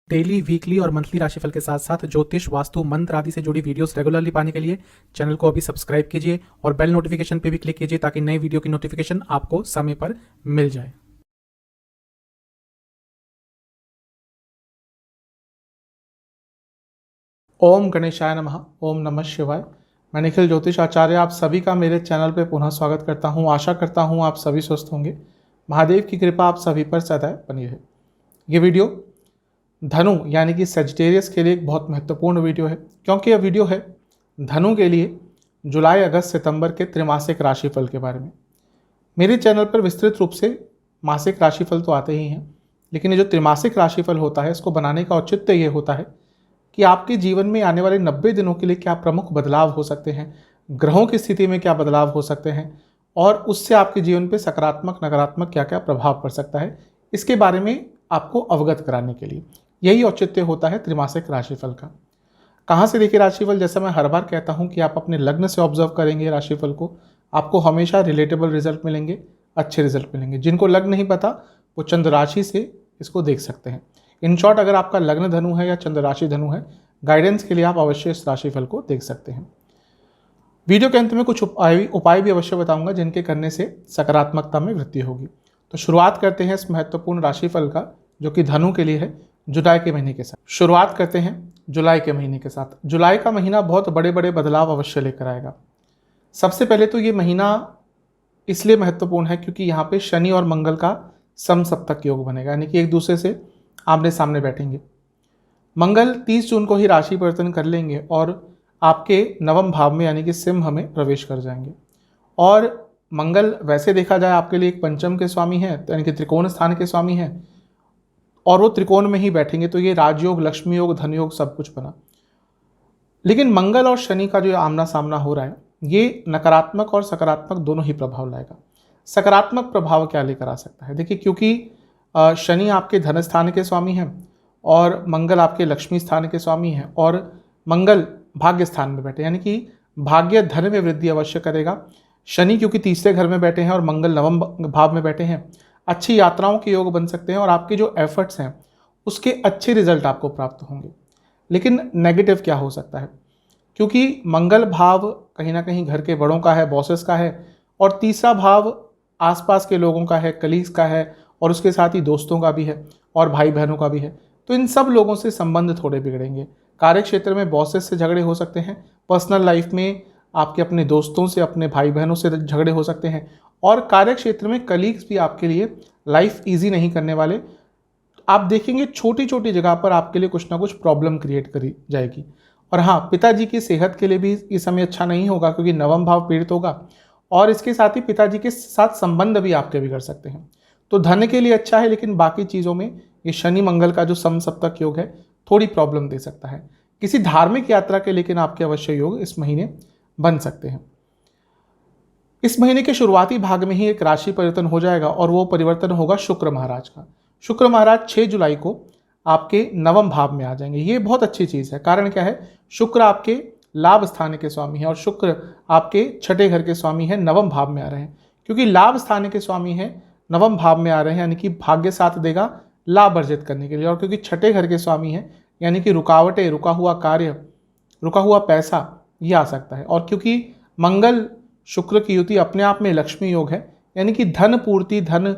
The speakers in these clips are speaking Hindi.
डेली, वीकली और मंथली राशिफल के साथ साथ ज्योतिष, वास्तु, मंत्र आदि से जुड़ी वीडियोस रेगुलरली पाने के लिए चैनल को अभी सब्सक्राइब कीजिए और बेल नोटिफिकेशन पे भी क्लिक कीजिए ताकि नई वीडियो की नोटिफिकेशन आपको समय पर मिल जाए। ओम गणेशाय नमः। ओम नमः शिवाय। मैं निखिल ज्योतिष आचार्य आप सभी का मेरे चैनल पे पुनः स्वागत करता हूँ। आशा करता हूँ आप सभी स्वस्थ होंगे। महादेव की कृपा आप सभी पर सदैव बनी रहे। ये वीडियो धनु यानी कि सेजिटेरियस के लिए एक बहुत महत्वपूर्ण वीडियो है, क्योंकि यह वीडियो है धनु के लिए जुलाई, अगस्त, सितंबर के त्रैमासिक राशिफल के बारे में। मेरे चैनल पर विस्तृत रूप से मासिक राशिफल तो आते ही हैं, लेकिन ये जो त्रैमासिक राशिफल होता है इसको बनाने का औचित्य ये होता है कि आपके जीवन में आने वाले 90 दिनों के लिए क्या प्रमुख बदलाव हो सकते हैं, ग्रहों की स्थिति में क्या बदलाव हो सकते हैं और उससे आपके जीवन पे सकारात्मक नकारात्मक क्या क्या प्रभाव पड़ सकता है, इसके बारे में आपको अवगत कराने के लिए यही औचित्य होता है त्रैमासिक राशिफल का। कहाँ से देखिए राशिफल, जैसा मैं हर बार कहता हूँ कि आप अपने लग्न से ऑब्जर्व करेंगे राशिफल को, आपको हमेशा रिलेटेबल रिजल्ट मिलेंगे, अच्छे रिजल्ट मिलेंगे। जिनको लग्न नहीं पता वो चंद्र राशि से इसको देख सकते हैं। इन शॉर्ट, अगर आपका लग्न धनु है या चंद्र राशि धनु है, गाइडेंस के लिए आप अवश्य इस राशिफल को देख सकते हैं। वीडियो के अंत में कुछ उपाय भी अवश्य बताऊंगा जिनके करने से सकारात्मकता में वृद्धि होगी। तो शुरुआत करते हैं इस महत्वपूर्ण राशिफल का, जो कि धनु के लिए है, जुलाई के महीने के साथ। शुरुआत करते हैं जुलाई के महीने के साथ। जुलाई का महीना बहुत बड़े बड़े बदलाव अवश्य लेकर आएगा। सबसे पहले तो ये महीना इसलिए महत्वपूर्ण है क्योंकि यहाँ पे शनि और मंगल का समसप्तक योग बनेगा, यानी कि एक दूसरे से आमने सामने बैठेंगे। मंगल 30 जून को ही राशि परिवर्तन कर लेंगे और आपके नवम भाव में यानी कि सिंह में प्रवेश कर जाएंगे। और मंगल वैसे देखा जाए आपके लिए एक पंचम के स्वामी हैं, यानी कि त्रिकोण स्थान के स्वामी हैं, और वो त्रिकोण में ही बैठेंगे, तो ये राजयोग, लक्ष्मी योग, धन योग सब कुछ बना। लेकिन मंगल और शनि का जो आमना सामना हो रहा है ये नकारात्मक और सकारात्मक दोनों ही प्रभाव लाएगा। सकारात्मक प्रभाव क्या लेकर आ सकता है, देखिए, क्योंकि शनि आपके धन स्थान के स्वामी हैं और मंगल आपके लक्ष्मी स्थान के स्वामी हैं, और मंगल भाग्य स्थान में बैठे, यानी कि भाग्य धन में वृद्धि अवश्य करेगा। शनि क्योंकि तीसरे घर में बैठे हैं और मंगल नवम भाव में बैठे हैं, अच्छी यात्राओं के योग बन सकते हैं और आपके जो एफर्ट्स हैं उसके अच्छे रिजल्ट आपको प्राप्त होंगे। लेकिन नेगेटिव क्या हो सकता है, क्योंकि मंगल भाव कहीं ना कहीं घर के बड़ों का है, बॉसेस का है, और तीसरा भाव आसपास के लोगों का है, कलीग्स का है, और उसके साथ ही दोस्तों का भी है और भाई बहनों का भी है। तो इन सब लोगों से संबंध थोड़े बिगड़ेंगे। कार्य क्षेत्र में बॉसेस से झगड़े हो सकते हैं, पर्सनल लाइफ में आपके अपने दोस्तों से, अपने भाई बहनों से झगड़े हो सकते हैं, और कार्य क्षेत्र में कलीग्स भी आपके लिए लाइफ ईजी नहीं करने वाले। आप देखेंगे छोटी छोटी जगह पर आपके लिए कुछ ना कुछ प्रॉब्लम क्रिएट करी जाएगी। और हाँ, पिताजी की सेहत के लिए भी इस समय अच्छा नहीं होगा, क्योंकि नवम भाव पीड़ित होगा, और इसके साथ ही पिताजी के साथ संबंध भी आपके बिगड़ सकते हैं। तो धन के लिए अच्छा है, लेकिन बाकी चीज़ों में ये शनि मंगल का जो समसप्तक योग है थोड़ी प्रॉब्लम दे सकता है। किसी धार्मिक यात्रा के लेकिन आपके अवश्य योग इस महीने बन सकते हैं। इस महीने के शुरुआती भाग में ही एक राशि परिवर्तन हो जाएगा, और वो परिवर्तन होगा शुक्र महाराज का। शुक्र महाराज 6 जुलाई को आपके नवम भाव में आ जाएंगे। ये बहुत अच्छी चीज़ है। कारण क्या है, शुक्र आपके लाभ स्थान के स्वामी हैं और शुक्र आपके छठे घर के स्वामी हैं, नवम भाव में आ रहे हैं। क्योंकि लाभ स्थान के स्वामी हैं, नवम भाव में आ रहे हैं, यानी कि भाग्य साथ देगा लाभ अर्जित करने के लिए। और क्योंकि छठे घर के स्वामी हैं, यानी कि रुकावटें, रुका हुआ कार्य, रुका हुआ पैसा ये आ सकता है। और क्योंकि मंगल शुक्र की युति अपने आप में लक्ष्मी योग है, यानी कि धन पूर्ति, धन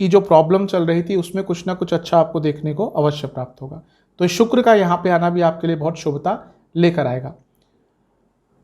की जो प्रॉब्लम चल रही थी उसमें कुछ ना कुछ अच्छा आपको देखने को अवश्य प्राप्त होगा। तो शुक्र का यहाँ पे आना भी आपके लिए बहुत शुभता लेकर आएगा।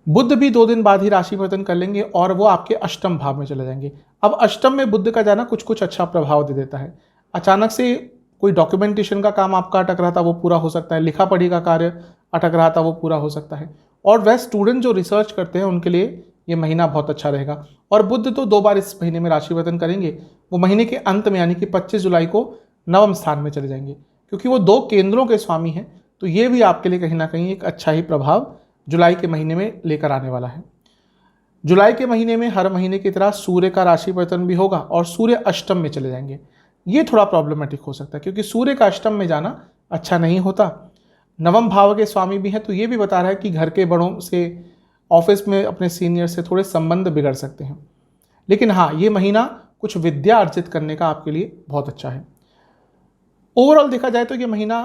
बुध भी 2 दिन बाद ही राशि परिवर्तन कर लेंगे और वो आपके अष्टम भाव में चले जाएंगे। अब अष्टम में बुध का जाना कुछ कुछ अच्छा प्रभाव दे देता है। अचानक से कोई डॉक्यूमेंटेशन का काम आपका अटक रहा था वो पूरा हो सकता है, लिखा पढ़ी का कार्य अटक रहा था वो पूरा हो सकता है। और वह स्टूडेंट जो रिसर्च करते हैं उनके लिए ये महीना बहुत अच्छा रहेगा। और बुध तो 2 बार इस महीने में राशि परिवर्तन करेंगे। वो महीने के अंत में यानी कि 25 जुलाई को नवम स्थान में चले जाएंगे, क्योंकि वो 2 केंद्रों के स्वामी हैं। तो ये भी आपके लिए कहीं ना कहीं एक अच्छा ही प्रभाव जुलाई के महीने में लेकर आने वाला है। जुलाई के महीने में हर महीने की तरह सूर्य का राशि परिवर्तन भी होगा और सूर्य अष्टम में चले जाएंगे। ये थोड़ा प्रॉब्लमेटिक हो सकता है, क्योंकि सूर्य का अष्टम में जाना अच्छा नहीं होता। नवम भाव के स्वामी भी हैं, तो ये भी बता रहा है कि घर के बड़ों से, ऑफिस में अपने सीनियर से थोड़े संबंध बिगड़ सकते हैं। लेकिन हाँ, ये महीना कुछ विद्या अर्जित करने का आपके लिए बहुत अच्छा है। ओवरऑल देखा जाए तो ये महीना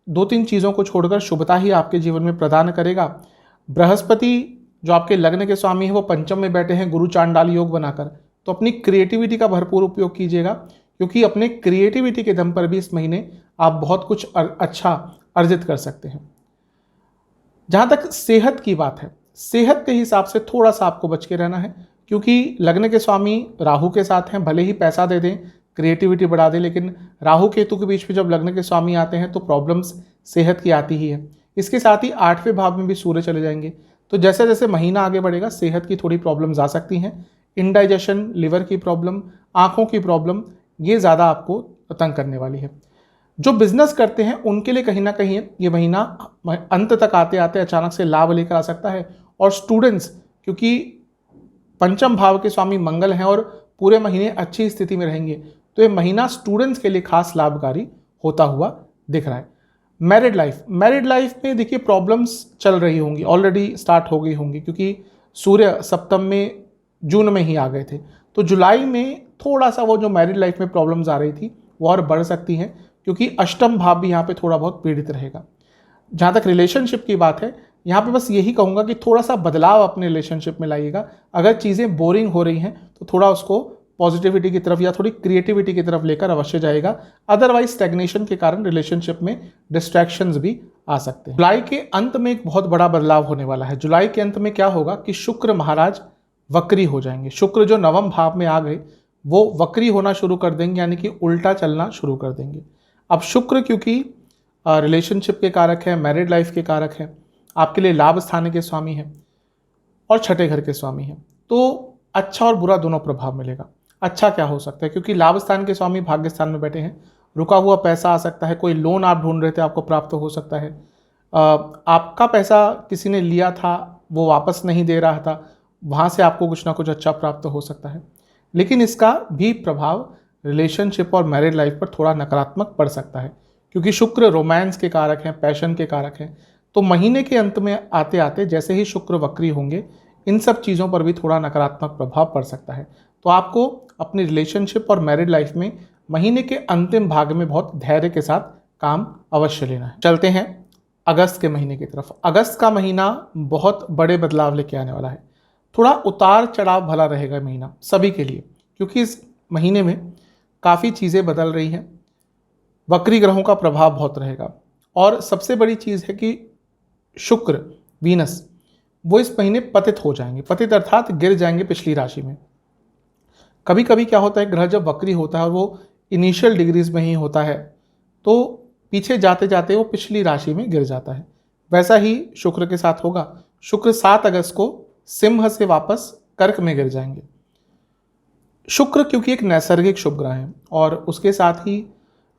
2-3 चीज़ों को छोड़कर शुभता ही आपके जीवन में प्रदान करेगा। बृहस्पति जो आपके लग्न के स्वामी हैं वो पंचम में बैठे हैं गुरु चांडाल योग बनाकर, तो अपनी क्रिएटिविटी का भरपूर उपयोग कीजिएगा, क्योंकि अपने क्रिएटिविटी के दम पर भी इस महीने आप बहुत कुछ अच्छा अर्जित कर सकते हैं। जहाँ तक सेहत की बात है, सेहत के हिसाब से थोड़ा सा आपको बच के रहना है, क्योंकि लग्न के स्वामी राहु के साथ हैं। भले ही पैसा दे दें, क्रिएटिविटी बढ़ा दें, लेकिन राहु केतु के बीच में जब लग्न के स्वामी आते हैं तो प्रॉब्लम्स सेहत की आती ही है। इसके साथ ही 8वें भाव में भी सूर्य चले जाएंगे, तो जैसे जैसे महीना आगे बढ़ेगा सेहत की थोड़ी प्रॉब्लम्स आ सकती हैं। इंडाइजेशन, लिवर की प्रॉब्लम, आँखों की प्रॉब्लम, ये ज़्यादा आपको तंग करने वाली है। जो बिजनेस करते हैं उनके लिए कहीं ना कहीं ये महीना अंत तक आते आते अचानक से लाभ लेकर आ सकता है। और स्टूडेंट्स, क्योंकि पंचम भाव के स्वामी मंगल हैं और पूरे महीने अच्छी स्थिति में रहेंगे, तो ये महीना स्टूडेंट्स के लिए खास लाभकारी होता हुआ दिख रहा है। मैरिड लाइफ में देखिए प्रॉब्लम्स चल रही होंगी, ऑलरेडी स्टार्ट हो गई होंगी, क्योंकि सूर्य सप्तम में जून में ही आ गए थे, तो जुलाई में थोड़ा सा वो जो मैरिड लाइफ में प्रॉब्लम्स आ रही थी वो और बढ़ सकती हैं, क्योंकि अष्टम भाव भी यहाँ पे थोड़ा बहुत पीड़ित रहेगा। जहाँ तक रिलेशनशिप की बात है, यहाँ पे बस यही कहूँगा कि थोड़ा सा बदलाव अपने रिलेशनशिप में लाइएगा। अगर चीज़ें बोरिंग हो रही हैं तो थोड़ा उसको पॉजिटिविटी की तरफ या थोड़ी क्रिएटिविटी की तरफ लेकर अवश्य जाएगा। अदरवाइज स्टैग्नेशन के कारण रिलेशनशिप में डिस्ट्रैक्शंस भी आ सकते हैं। जुलाई के अंत में एक बहुत बड़ा बदलाव होने वाला है। जुलाई के अंत में क्या होगा कि शुक्र महाराज वक्री हो जाएंगे। शुक्र जो नवम भाव में आ गए वो वक्री होना शुरू कर देंगे, यानी कि उल्टा चलना शुरू कर देंगे। अब शुक्र क्योंकि रिलेशनशिप के कारक है, मैरिड लाइफ के कारक है, आपके लिए लाभ स्थान के स्वामी हैं और छठे घर के स्वामी हैं, तो अच्छा और बुरा दोनों प्रभाव मिलेगा। अच्छा क्या हो सकता है, क्योंकि लाभ स्थान के स्वामी भाग्य स्थान में बैठे हैं, रुका हुआ पैसा आ सकता है। कोई लोन आप ढूंढ रहे थे आपको प्राप्त हो सकता है। आपका पैसा किसी ने लिया था, वो वापस नहीं दे रहा था, वहाँ से आपको कुछ ना कुछ अच्छा प्राप्त हो सकता है। लेकिन इसका भी प्रभाव रिलेशनशिप और मैरिड लाइफ पर थोड़ा नकारात्मक पड़ सकता है, क्योंकि शुक्र रोमांस के कारक हैं, पैशन के कारक हैं। तो महीने के अंत में आते आते जैसे ही शुक्र वक्री होंगे, इन सब चीज़ों पर भी थोड़ा नकारात्मक प्रभाव पड़ सकता है। तो आपको अपनी रिलेशनशिप और मैरिड लाइफ में महीने के अंतिम भाग में बहुत धैर्य के साथ काम अवश्य लेना है। चलते हैं अगस्त के महीने की तरफ। अगस्त का महीना बहुत बड़े बदलाव लेके आने वाला है। थोड़ा उतार चढ़ाव भला रहेगा महीना सभी के लिए, क्योंकि इस महीने में काफ़ी चीज़ें बदल रही हैं। वक्री ग्रहों का प्रभाव बहुत रहेगा, और सबसे बड़ी चीज़ है कि शुक्र, वीनस, वो इस महीने पतित हो जाएंगे। पतित अर्थात गिर जाएंगे पिछली राशि में। कभी कभी क्या होता है, ग्रह जब वक्री होता है और वो इनिशियल डिग्रीज में ही होता है, तो पीछे जाते जाते वो पिछली राशि में गिर जाता है। वैसा ही शुक्र के साथ होगा। शुक्र 7 अगस्त को सिंह से वापस कर्क में गिर जाएंगे। शुक्र क्योंकि एक नैसर्गिक शुभ ग्रह है और उसके साथ ही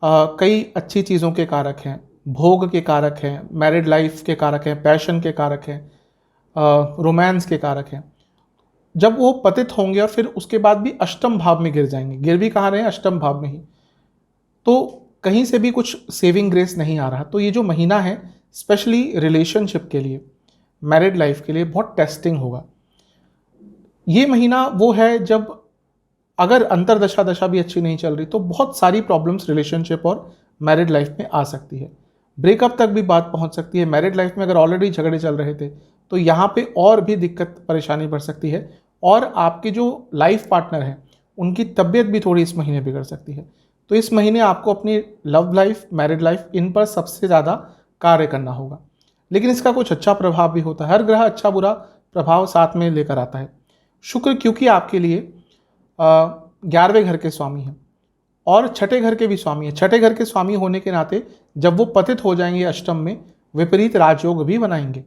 कई अच्छी चीज़ों के कारक हैं, भोग के कारक हैं, मैरिड लाइफ के कारक हैं, पैशन के कारक हैं, रोमांस के कारक हैं। जब वो पतित होंगे और फिर उसके बाद भी अष्टम भाव में गिर जाएंगे, गिर भी कहाँ रहे हैं, अष्टम भाव में ही, तो कहीं से भी कुछ सेविंग ग्रेस नहीं आ रहा। तो ये जो महीना है स्पेशली रिलेशनशिप के लिए, मैरिड लाइफ के लिए बहुत टेस्टिंग होगा। ये महीना वो है जब अगर अंतरदशा दशा भी अच्छी नहीं चल रही तो बहुत सारी प्रॉब्लम्स रिलेशनशिप और मैरिड लाइफ में आ सकती है। ब्रेकअप तक भी बात पहुंच सकती है। मैरिड लाइफ में अगर ऑलरेडी झगड़े चल रहे थे तो यहाँ पे और भी दिक्कत परेशानी बढ़ सकती है, और आपके जो लाइफ पार्टनर हैं उनकी तबीयत भी थोड़ी इस महीने बिगड़ सकती है। तो इस महीने आपको अपनी लव लाइफ, मैरिड लाइफ, इन पर सबसे ज़्यादा कार्य करना होगा। लेकिन इसका कुछ अच्छा प्रभाव भी होता है। हर ग्रह अच्छा बुरा प्रभाव साथ में लेकर आता है। शुक्र क्योंकि आपके लिए 11वें घर के स्वामी हैं और छठे घर के भी स्वामी हैं। छठे घर के स्वामी होने के नाते जब वो पतित हो जाएंगे अष्टम में, विपरीत राजयोग भी बनाएंगे,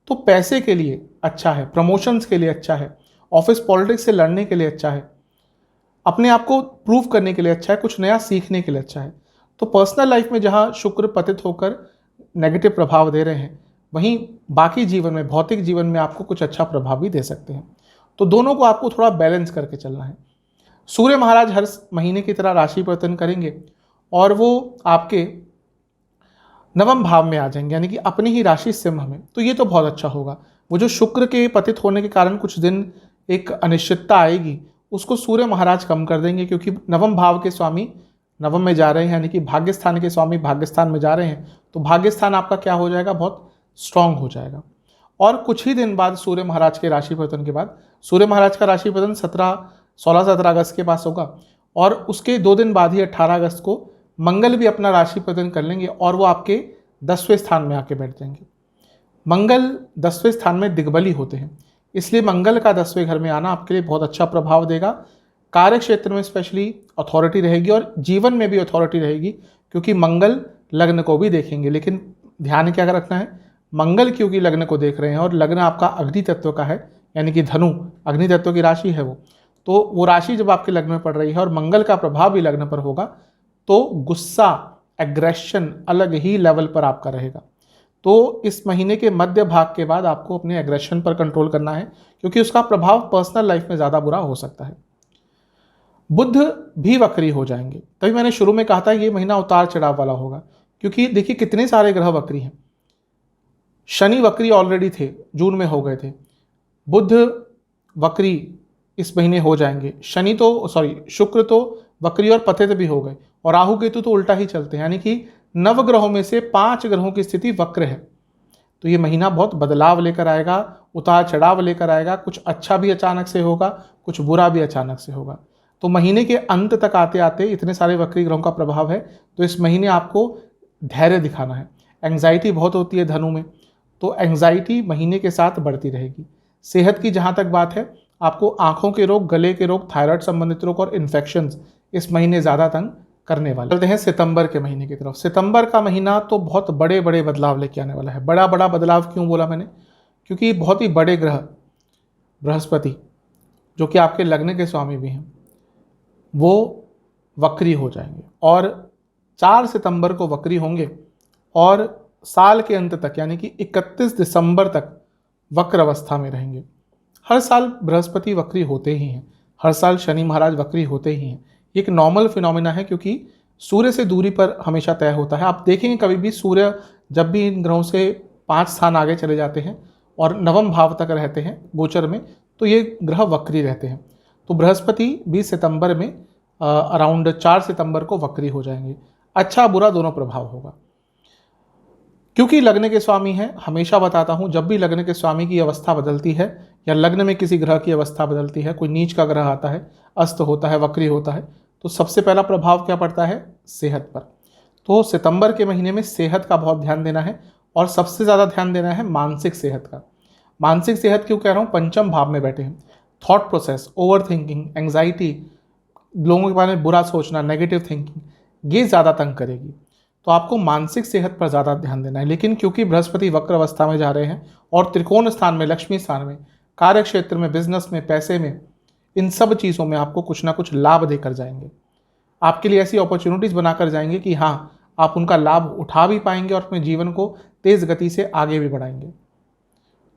तो पैसे के लिए अच्छा है, प्रमोशंस के लिए अच्छा है, ऑफिस पॉलिटिक्स से लड़ने के लिए अच्छा है, अपने आप को प्रूव करने के लिए अच्छा है, कुछ नया सीखने के लिए अच्छा है। तो पर्सनल लाइफ में जहाँ शुक्र पतित होकर नेगेटिव प्रभाव दे रहे हैं, वहीं बाकी जीवन में, भौतिक जीवन में आपको कुछ अच्छा प्रभाव भी दे सकते हैं। तो दोनों को आपको थोड़ा बैलेंस करके चलना है। सूर्य महाराज हर महीने की तरह राशि परिवर्तन करेंगे और वो आपके नवम भाव में आ जाएंगे, यानी कि अपनी ही राशि सिंह में। तो ये तो बहुत अच्छा होगा। वो जो शुक्र के पतित होने के कारण कुछ दिन एक अनिश्चितता आएगी, उसको सूर्य महाराज कम कर देंगे, क्योंकि नवम भाव के स्वामी नवम में जा रहे हैं, यानी कि भाग्य स्थान के स्वामी भाग्य स्थान में जा रहे हैं, तो भाग्य स्थान आपका क्या हो जाएगा, बहुत स्ट्रांग हो जाएगा। और कुछ ही दिन बाद सूर्य महाराज के राशि परिवर्तन के बाद, सूर्य महाराज का राशि परिवर्तन 16-17 अगस्त के पास होगा, और उसके 2 दिन बाद ही 18 अगस्त को मंगल भी अपना राशि परिवर्तन कर लेंगे और वो आपके 10वें स्थान में आके बैठ जाएंगे। मंगल 10वें स्थान में दिग्बली होते हैं, इसलिए मंगल का 10वें घर में आना आपके लिए बहुत अच्छा प्रभाव देगा। कार्य क्षेत्र में स्पेशली अथॉरिटी रहेगी और जीवन में भी अथॉरिटी रहेगी, क्योंकि मंगल लग्न को भी देखेंगे। लेकिन ध्यान क्या रखना है, मंगल क्योंकि लग्न को देख रहे हैं और लग्न आपका अग्नि तत्व का है, यानी कि धनु अग्नि तत्व की राशि है तो वो राशि जब आपके लग्न में पड़ रही है और मंगल का प्रभाव भी लग्न पर होगा, तो गुस्सा, एग्रेशन अलग ही लेवल पर आपका रहेगा। तो इस महीने के मध्य भाग के बाद आपको अपने एग्रेशन पर कंट्रोल करना है, क्योंकि उसका प्रभाव पर्सनल लाइफ में ज़्यादा बुरा हो सकता है। बुध भी वक्री हो जाएंगे, तभी मैंने शुरू में कहा था ये महीना उतार चढ़ाव वाला होगा, क्योंकि देखिए कितने सारे ग्रह वक्री हैं। शनि वक्री ऑलरेडी थे, जून में हो गए थे। बुध वक्री इस महीने हो जाएंगे। शुक्र तो वक्री और पतित भी हो गए, और राहु केतु तो उल्टा ही चलते हैं, यानी कि नवग्रहों में से 5 ग्रहों की स्थिति वक्र है। तो ये महीना बहुत बदलाव लेकर आएगा, उतार चढ़ाव लेकर आएगा। कुछ अच्छा भी अचानक से होगा, कुछ बुरा भी अचानक से होगा। तो महीने के अंत तक आते आते इतने सारे वक्री ग्रहों का प्रभाव है, तो इस महीने आपको धैर्य दिखाना है। एंग्जाइटी बहुत होती है धनु में, तो एंग्जाइटी महीने के साथ बढ़ती रहेगी। सेहत की जहाँ तक बात है, आपको आंखों के रोग, गले के रोग, थायराइड संबंधित रोग और इन्फेक्शंस इस महीने ज़्यादा तंग करने वाले। चलते हैं सितंबर के महीने की तरफ। सितंबर का महीना तो बहुत बड़े बड़े बदलाव लेके आने वाला है। बड़ा बड़ा बदलाव क्यों बोला मैंने, क्योंकि बहुत ही बड़े ग्रह बृहस्पति, जो कि आपके लग्न के स्वामी भी हैं, वो वक्री हो जाएंगे और 4 सितंबर को वक्री होंगे और साल के अंत तक यानी कि 31 दिसंबर तक वक्र अवस्था में रहेंगे। हर साल बृहस्पति वक्री होते ही हैं, हर साल शनि महाराज वक्री होते ही हैं। एक नॉर्मल फिनोमिना है, क्योंकि सूर्य से दूरी पर हमेशा तय होता है। आप देखेंगे कभी भी सूर्य जब भी इन ग्रहों से 5 स्थान आगे चले जाते हैं और नवम भाव तक रहते हैं गोचर में, तो ये ग्रह वक्री रहते हैं। तो बृहस्पति 20 सितंबर में अराउंड 4 सितंबर को वक्री हो जाएंगे। अच्छा बुरा दोनों प्रभाव होगा, क्योंकि लग्न के स्वामी हैं। हमेशा बताता हूं, जब भी लग्न के स्वामी की अवस्था बदलती है या लग्न में किसी ग्रह की अवस्था बदलती है, कोई नीच का ग्रह आता है, अस्त होता है, वक्री होता है, तो सबसे पहला प्रभाव क्या पड़ता है, सेहत पर। तो सितंबर के महीने में सेहत का बहुत ध्यान देना है, और सबसे ज़्यादा ध्यान देना है मानसिक सेहत का। मानसिक सेहत क्यों कह रहा हूँ, पंचम भाव में बैठे हैं। Thought process, over thinking, anxiety, लोगों के बारे में बुरा सोचना, नेगेटिव थिंकिंग, ये ज़्यादा तंग करेगी। तो आपको मानसिक सेहत पर ज़्यादा ध्यान देना है। लेकिन क्योंकि बृहस्पति वक्र अवस्था में जा रहे हैं और त्रिकोण स्थान में, लक्ष्मी स्थान में, कार्य क्षेत्र में, बिजनेस में, पैसे में, इन सब चीज़ों में आपको कुछ ना कुछ लाभ देकर जाएंगे। आपके लिए ऐसी अपॉर्चुनिटीज़ बनाकर जाएंगे कि हाँ, आप उनका लाभ उठा भी पाएंगे और अपने जीवन को तेज़ गति से आगे भी बढ़ाएंगे।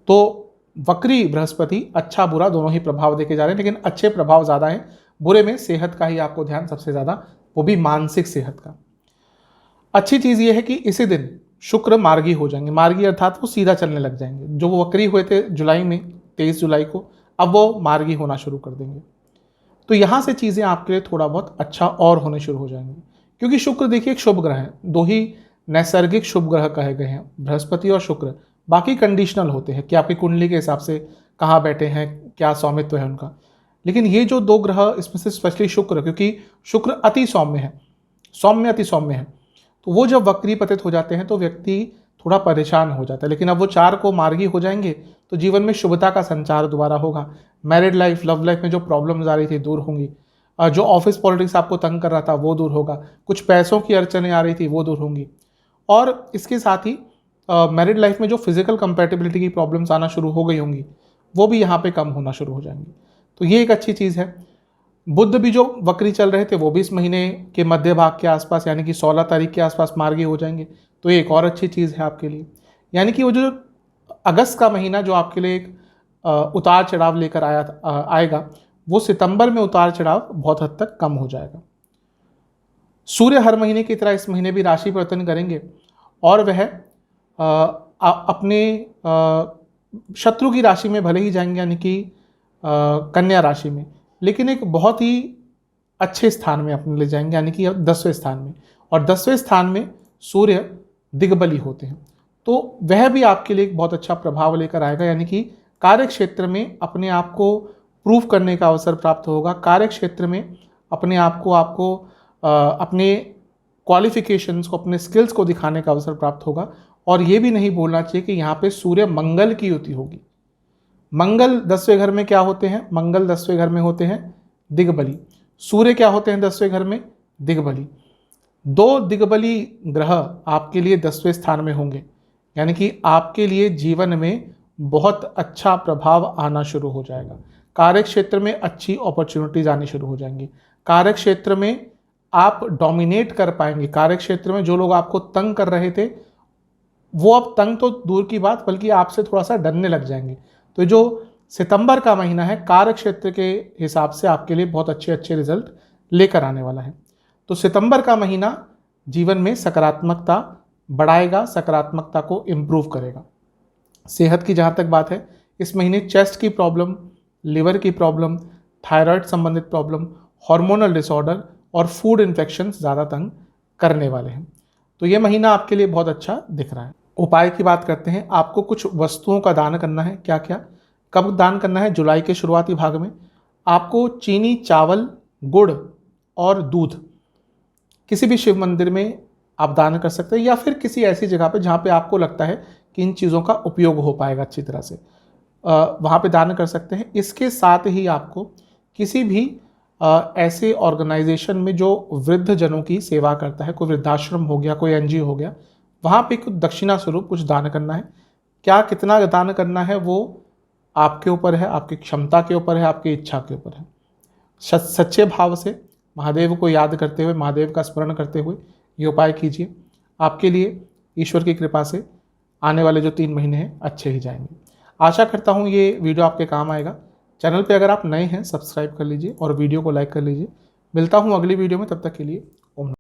तो वक्री बृहस्पति अच्छा बुरा दोनों ही प्रभाव देके जा रहे हैं, लेकिन अच्छे प्रभाव ज़्यादा हैं। बुरे में सेहत का ही आपको ध्यान सबसे ज़्यादा, वो भी मानसिक सेहत का। अच्छी चीज़ ये है कि इसी दिन शुक्र मार्गी हो जाएंगे। मार्गी अर्थात वो सीधा चलने लग जाएंगे। जो वो वक्री हुए थे जुलाई में, 23 जुलाई को, अब वो मार्गी होना शुरू कर देंगे। तो यहाँ से चीज़ें आपके लिए थोड़ा बहुत अच्छा और होने शुरू हो जाएंगी, क्योंकि शुक्र देखिए एक शुभ ग्रह है। 2 ही नैसर्गिक शुभ ग्रह कहे गए हैं, बृहस्पति और शुक्र। बाकी कंडीशनल होते हैं कि आपकी कुंडली के हिसाब से कहाँ बैठे हैं, क्या स्वामित्व है उनका। लेकिन ये जो 2 ग्रह, इसमें से स्पेशली शुक्र, क्योंकि शुक्र अति सौम्य है, सौम्य अति सौम्य है, तो वो जब वक्री पतित हो जाते हैं तो व्यक्ति थोड़ा परेशान हो जाता है। लेकिन अब वो 4 को मार्गी हो जाएंगे तो जीवन में शुभता का संचार दोबारा होगा। मैरिड लाइफ, लव लाइफ में जो प्रॉब्लम्स आ रही थी दूर होंगी, जो ऑफिस पॉलिटिक्स आपको तंग कर रहा था वो दूर होगा, कुछ पैसों की अड़चनें आ रही थी वो दूर होंगी, और इसके साथ ही मैरिड लाइफ में जो फिजिकल कंपैटिबिलिटी की प्रॉब्लम्स आना शुरू हो गई होंगी वो भी यहाँ पे कम होना शुरू हो जाएंगी। तो ये एक अच्छी चीज़ है। बुध भी जो वक्री चल रहे थे वो भी इस महीने के मध्य भाग के आसपास यानी कि 16 तारीख के आसपास मार्गी हो जाएंगे। तो ये एक और अच्छी चीज़ है आपके लिए। यानी कि वो जो अगस्त का महीना जो आपके लिए एक उतार चढ़ाव लेकर आएगा, वो सितंबर में उतार चढ़ाव बहुत हद तक कम हो जाएगा। सूर्य हर महीने की तरह इस महीने भी राशि परिवर्तन करेंगे और वह अपने शत्रु की राशि में भले ही जाएंगे, यानी कि कन्या राशि में, लेकिन एक बहुत ही अच्छे स्थान में अपने ले जाएंगे, यानी कि 10वें स्थान में। और 10वें स्थान में सूर्य दिग्बली होते हैं, तो वह भी आपके लिए एक बहुत अच्छा प्रभाव लेकर आएगा। यानी कि कार्य क्षेत्र में अपने आप को प्रूव करने का अवसर प्राप्त होगा। कार्य क्षेत्र में अपने आप को आपको अपने क्वालिफिकेशंस को, अपने स्किल्स को दिखाने का अवसर प्राप्त होगा। और ये भी नहीं बोलना चाहिए कि यहाँ पे सूर्य मंगल की युति होगी। मंगल 10वें घर में क्या होते हैं? मंगल 10वें घर में होते हैं दिग्बली। सूर्य क्या होते हैं 10वें घर में? दिग्बली। दो दिग्बली ग्रह आपके लिए 10वें स्थान में होंगे, यानी कि आपके लिए जीवन में बहुत अच्छा प्रभाव आना शुरू हो जाएगा। कार्य क्षेत्र में अच्छी अपॉर्चुनिटीज आनी शुरू हो जाएंगी। कार्य क्षेत्र में आप डोमिनेट कर पाएंगे। कार्य क्षेत्र में जो लोग आपको तंग कर रहे थे, वो अब तंग तो दूर की बात, बल्कि आपसे थोड़ा सा डरने लग जाएंगे। तो जो सितंबर का महीना है, कार्य क्षेत्र के हिसाब से आपके लिए बहुत अच्छे अच्छे रिजल्ट लेकर आने वाला है। तो सितंबर का महीना जीवन में सकारात्मकता बढ़ाएगा, सकारात्मकता को इम्प्रूव करेगा। सेहत की जहाँ तक बात है, इस महीने चेस्ट की प्रॉब्लम, लिवर की प्रॉब्लम, थायराइड संबंधित प्रॉब्लम, हार्मोनल डिसऑर्डर और फूड इन्फेक्शन ज़्यादा तंग करने वाले हैं। तो ये महीना आपके लिए बहुत अच्छा दिख रहा है। उपाय की बात करते हैं। आपको कुछ वस्तुओं का दान करना है। क्या क्या, कब दान करना है? जुलाई के शुरुआती भाग में आपको चीनी, चावल, गुड़ और दूध किसी भी शिव मंदिर में आप दान कर सकते हैं, या फिर किसी ऐसी जगह पे जहाँ पे आपको लगता है कि इन चीज़ों का उपयोग हो पाएगा अच्छी तरह से, वहाँ पे दान कर सकते हैं। इसके साथ ही आपको किसी भी ऐसे ऑर्गेनाइजेशन में जो वृद्ध जनों की सेवा करता है, कोई वृद्धाश्रम हो गया, कोई एनजीओ हो गया, वहाँ पे कुछ दक्षिणा स्वरूप कुछ दान करना है। क्या कितना दान करना है वो आपके ऊपर है, आपकी क्षमता के ऊपर है, आपकी इच्छा के ऊपर है। सच्चे भाव से महादेव को याद करते हुए, महादेव का स्मरण करते हुए ये उपाय कीजिए। आपके लिए ईश्वर की कृपा से आने वाले जो 3 महीने हैं अच्छे ही जाएंगे। आशा करता हूँ ये वीडियो आपके काम आएगा। चैनल पे अगर आप नए हैं, सब्सक्राइब कर लीजिए और वीडियो को लाइक कर लीजिए। मिलता हूँ अगली वीडियो में, तब तक के लिए ओम नमः।